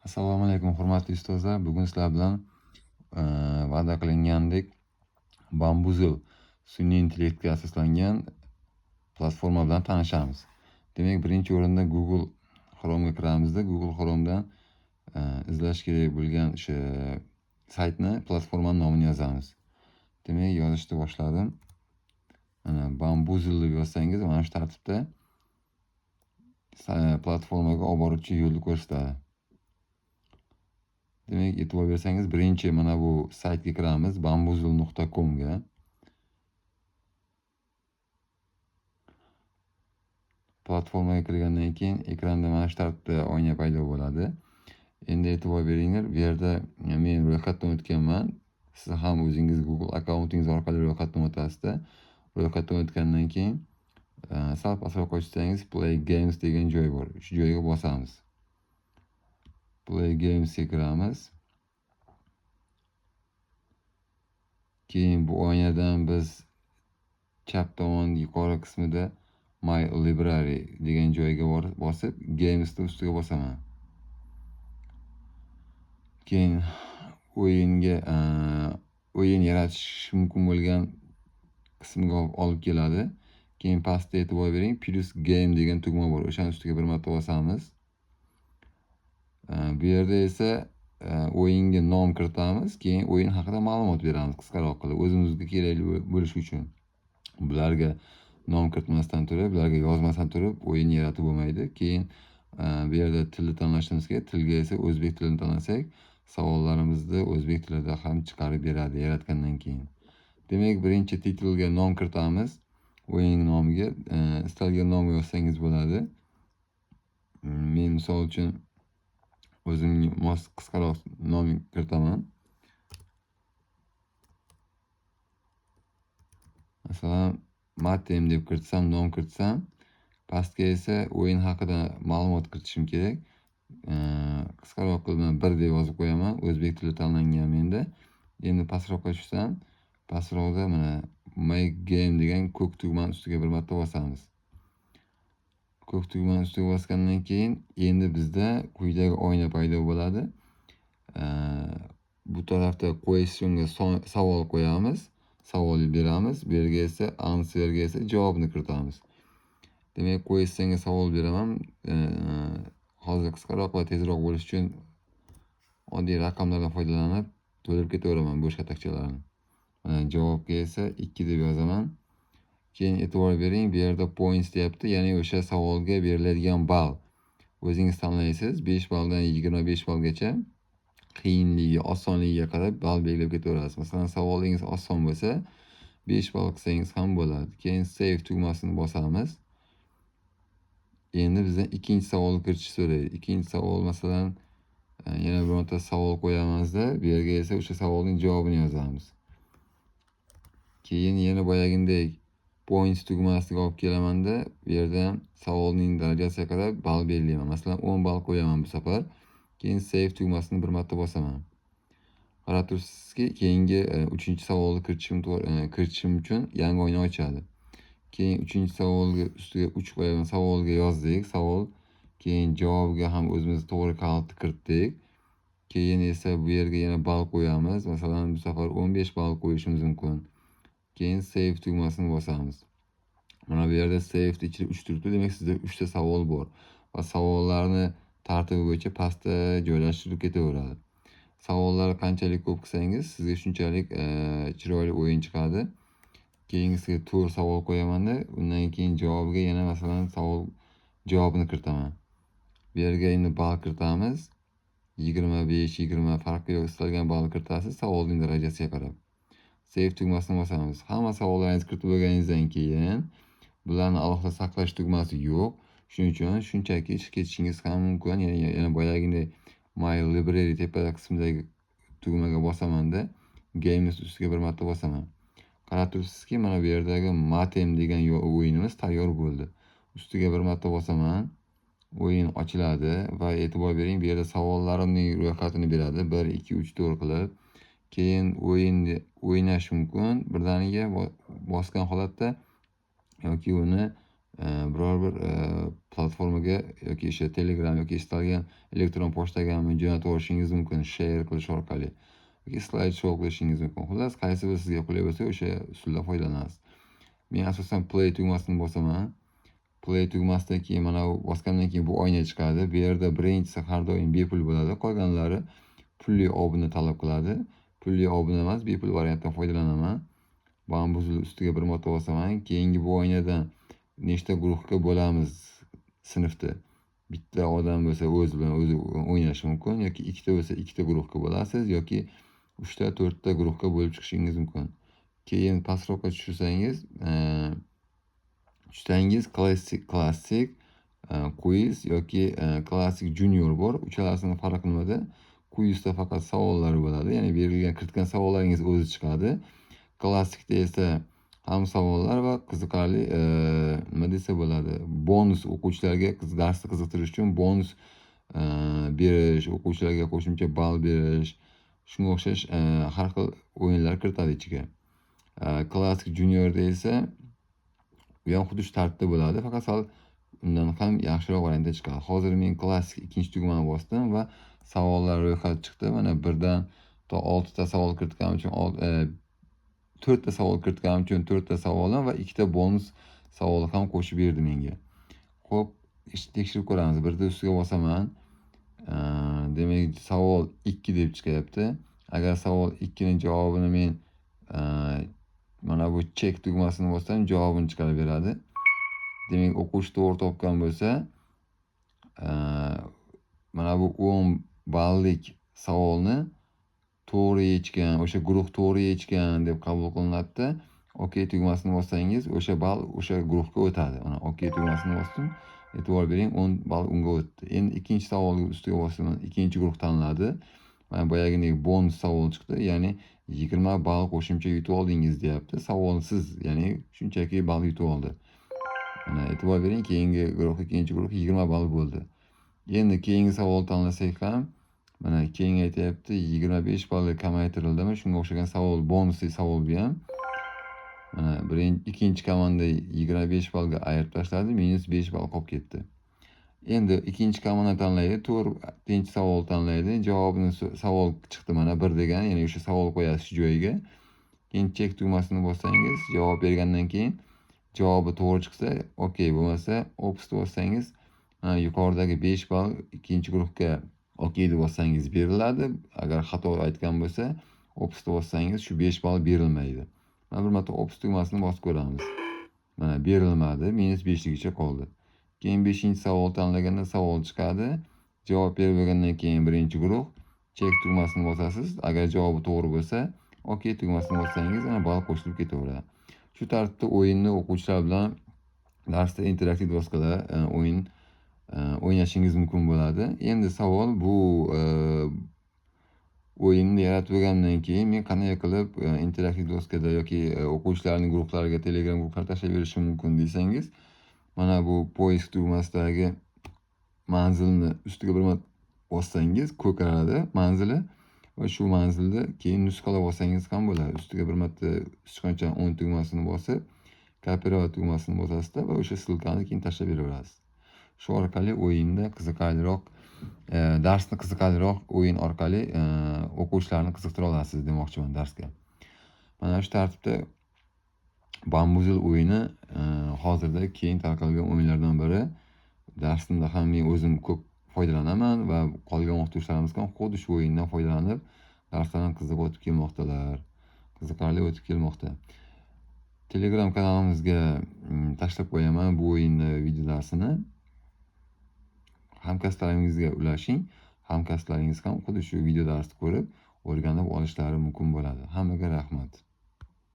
Assalomu alaykum hurmatli ustozlar. Bugun sizlar bilan va'da qilingandek Bambuzel sun'iy intellektga asoslangan platforma bilan tanishamiz. Demak, birinchi o'rinda Google Chrome'ga kiramizda. Google Chrome'dan izlash kerak bo'lgan o'sha saytni, platformaning nomini yozamiz. Demak, yozishni boshladim. Mana Bambuzel deb yozsangiz, mana shu tartibda platformaga olib boruvchi yo'lni ko'rsatadi. Demek, e'tibor bersangiz, birinchi mana bu saytga kiramiz, bambuzel.com ga. Platformaga kirgandan keyin ekranda mana shu tartibda oyna paydo bo'ladi. Endi e'tibor beringlar, bu yerda men ro'yxatdan o'tganman. Siz ham o'zingiz Google akkauntingiz orqali ro'yxatdan o'tasizda. Ro'yxatdan o'tgandan keyin sal pastroqqa tushsangiz Play Games degan joy bor. Shu joyga bosamiz. Play Gamesga kiramiz. Keyin bu oynadan biz chap tomon yuqori qismida My Library degan joyga bosib, Games ustiga bosaman. Keyin o'yin yaratish mumkin bo'lgan qismga olib keladi. Keyin pastda e'tibor bering, plus game degan tugma bor. O'shaning ustiga bir marta bosamiz. Bu yerda esa o'yinga nom kiritamiz, keyin o'yin haqida ma'lumot beramiz qisqaroq qilib, o'zimizga kerakli bo'lishi uchun. Bularga nom kiritmasdan turib, bularga yozmasdan turib o'yin yaratib bo'lmaydi. Keyin bu yerda tilni tanlashimiz kerak. Tilga esa o'zbek tilini tanlasak, savollarimizni o'zbek tilida ham chiqarib beradi yaratgandan keyin. Demak, birinchi titlga nom kiritamiz. O'yin nomiga istalgan nomni yozsangiz bo'ladi. Men misol uchun o'zimga mos qisqaroq nom kiritaman. Masalan, Matem deb kiritsam, nom kiritsam, pastga esa o'yin haqida ma'lumot kiritishim kerak. Qisqaroq qilib bir deb yozib qo'yaman. O'zbek tili tanlangan menda. Endi pastroqqa tushsam, pastroqda mana Make Game degan ko'k tugmani ustiga bir marta bosamiz. Ko'k tugmani ustiga bosgandan keyin endi bizda quyidagi oyna paydo bo'ladi. Bu tarafda questionga savol qo'yamiz, savol beramiz. Bu yerga esa answerga esa javobni kiritamiz. Demak, questionga savol beraman. Hozir qisqaroq va tezroq bo'lish uchun oddiy raqamlardan foydalanib to'lib ketaveraman bo'sh katakchalarni. Javobga esa 2 deb yozaman. Keyin e'tibor bering, bu yerda points deyapti, ya'ni o'sha savolga beriladigan ball. O'zingiz tanlaysiz, 5 balldan 25 ballgacha qiyinligi, osonligiga qarab ball belgilab ketaverasiz. Masalan, savolingiz oson bo'lsa, 5 ball qilsangiz ham bo'ladi. Keyin save tugmasini bosamiz. Endi bizdan ikkinchi savol kiritish so'raydi. Ikkinchi savol, masalan, yana bir marta savol qo'yamizda, bu yerga esa o'sha savolning javobini yozamiz. Keyin yana boyagindek points tugmasiga olib kelamanda, bu yerda savolning darajasiga qarab ball belgilayman. Masalan, 10 ball qo'yaman bu safar. Keyin save tugmasini bir marta bosaman. Qarab turibsizki, keyingi 3-savolni kiritishim uchun yangi oyna ochadi. Keyin 3-savolga ustiga 3 qo'yaman. Savolga yozdik, savol. Keyin javobga ham o'zimiz to'g'ri kalit kiritdik. Keyin esa bu yerga yana ball qo'yamiz. Masalan, bu safar 15 ball qo'yishimiz mumkin. Keyin save tugmasini bosamiz. Mana bu yerda save ichida 3 turibdi. Demak, sizda 3 ta savol bor va savollarni tartibi bo'yicha pastda joylashtirib ketaveradi. Savollar qanchalik ko'p qilsangiz, sizga shunchalik chiroyli o'yin chiqadi. Keyingisiga 4 savol qo'yamanda, undan keyin javobiga yana masalan savol javobini kiritaman. Bu yerga endi ball kiritamiz. 25, 20 farqi yo'q, istalgan ball kiritasiz savolning darajasiga qarab. Save tugmasini bosamiz. Hamma savollaringizni kiritib bo'lganingizdan keyin bularni alohida saqlash tugmasi yo'q. Shuning uchun shunchaki ketishingiz ham mumkin. Yana boyagidek My Library tepa qismidagi tugmaga bosamanda, Games ustiga bir marta bosaman. Qarab turibsizki, mana bu yerdagi Matem degan o'yinimiz tayyor bo'ldi. Ustiga bir marta bosaman. O'yin ochiladi va e'tibor bering, bu yerda savollarimning ro'yxatini beradi. 1, 2, 3, 4 qilib. Keyin o'ynash mumkin. Birdaniga bosgan holatda yoki uni biror bir platformaga yoki o'sha Telegram yoki istalgan elektron pochtagami jo'natib yuborishingiz mumkin, share qilish orqali yoki slayd show qilishingiz mumkin. Xullas, qaysi biri sizga qulay bo'lsa, o'sha usuldan foydalanasiz. Men asosan play tugmasini bosaman. Play tugmasidan keyin mana bu bosgandan keyin bu oyna chiqadi. Bu yerda birinchisi har doim bepul bo'ladi. Qolganlari pulli obuna talab qiladi. Pulli obuna emas, bepul variantdan foydalanaman. Bambuzul ustiga bir marta bosaman. Keyingi bu oynadan nechta guruhga bo'lamiz sinfda. Bitta odam bo'lsa o'zi bilan o'zi o'ynashi mumkin yoki ikkita bo'lsa ikkita guruhga bo'lasiz yoki 3 ta 4 ta guruhga bo'lib chiqishingiz mumkin. Keyin pastroqqa tushsangiz klassik, quiz yoki klassik junior bor. Uchalasini farqi nimada? Quizda faqat savollar bo'ladi, ya'ni berilgan kiritgan savollaringiz o'zi chiqadi. Klassikda esa ham savollar va qiziqarli nima desa bo'ladi, bonus o'quvchilarga darsni qiziqtirish uchun bonus berish, o'quvchilarga qo'shimcha ball berish, shunga o'xshash har xil o'yinlar kiritadi ichiga. Klassik juniorda esa bu ham xuddi shu tartibda bo'ladi, faqat sal undan ham yaxshiroq variantda chiqadi. Hozir men klassik ikkinchi tugmani bosdim va savollar ro'yxati chiqdi. Mana 1 dan to 6 ta savol kiritganim uchun 4 ta savol kiritganim uchun 4 ta savolim va 2 ta bonus savol ham qo'shib berdi menga. Xo'p, tekshirib ko'ramiz. Birda ustiga bosaman. Demak, savol 2 deb chiqyapti. Agar savol 2 ning javobini men mana bu check tugmasini bossam, javobini chiqarib beradi. Demak, o'quvchi to'g'ri topgan bo'lsa, mana bu 10 ballik savolni to'g'ri yechgan, o'sha guruh to'g'ri yechgan deb qabul qilinadi. OK tugmasini bossangiz, o'sha ball o'sha guruhga o'tadi. Mana OK tugmasini bosdim. E'tibor bering, 10 ball unga o'tdi. Endi ikkinchi savolga ustiga bosaman, ikkinchi guruh tanladi. Mana boyagidek bonus savol chiqdi, ya'ni 20 ball qo'shimcha yutib oldingiz deyapti. Savolsiz, ya'ni shunchaki ball yutib oldi. Mana e'tibor bering, keyingi guruh, ikkinchi guruh 20 ball bo'ldi. Endi keyingi savol tanlasak ham, mana keyin aytyapti 25 ballga kamaytirildimi? Shunga o'xshagan savol, bonusli savol bu ham. Mana ikkinchi komanda 25 ballga ayirib tashladi, -5 ball qolib ketdi. Endi ikkinchi komanda tanlaydi, 4-chi savol tanlaydi. Javobini savol chiqdi mana 1 degan, ya'ni o'sha savol qo'yasiz shu joyiga. Keyin check tugmasini bossangiz, javob bergandan keyin javobi to'g'ri chiqsa, OK, bo'lmasa opposite bossangiz, yuqoridagi 5 ball ikkinchi guruhga OK deb bossangiz beriladi. Agar xato aytgan bo'lsa, opposite bossangiz shu 5 ball berilmaydi. Mana bir marta opposite tugmasini bosib ko'ramiz. Mana berilmadi, -5 ligicha qoldi. Keyin 5-savol tanlaganda savol chiqadi. Javob berib bo'lgandan keyin birinchi guruh check tugmasini bosasiz. Agar javobi to'g'ri bo'lsa, OK tugmasini bossangiz, mana ball qo'shilib ketaveradi. Shu tartibda o'yinni o'quvchilar bilan darsda interaktiv doskada o'ynashingiz mumkin bo'ladi. Endi savol bu o'yinni yaratib bo'lgandan keyin men qanday qilib interaktiv doskada yoki o'quvchilarning guruhlariga, Telegram guruhlariga tashlab berishim mumkin desangiz, mana bu poisk tugmasidagi manzilni ustiga bir marta bossangiz ko'karadi manzili va shu manzilda keyin nusxalab olsangiz ham bo'ladi. Ustiga bir marta sichqoncha 10 tugmasini bosib, kopirovat tugmasini bosasizda va o'sha ssilkani keyin tashlab beraverasiz. Shu orqali o'yinda qiziqarliroq, darsni qiziqarliroq o'yin orqali o'quvchilarni qiziqtira olasiz demoqchiman darsga. Mana shu tartibda bambuzil o'yini hozirda keng tarqalgan o'yinlardan biri. Darsda ham men o'zim ko'p foydalanaman va qolgan o'qituvchilarimiz ham xuddi shu o'yindan foydalanib darslardan qiziqib o'tib kelmoqdalar. Qiziqarli o'tib kelmoqda. Telegram kanalimizga tashlab qo'yaman bu o'yinni video darsini. Hamkasblaringizga ulashing. Hamkasblaringiz ham xuddi shu video darsni ko'rib o'rganib olishlari mumkin bo'ladi. Hammaga rahmat.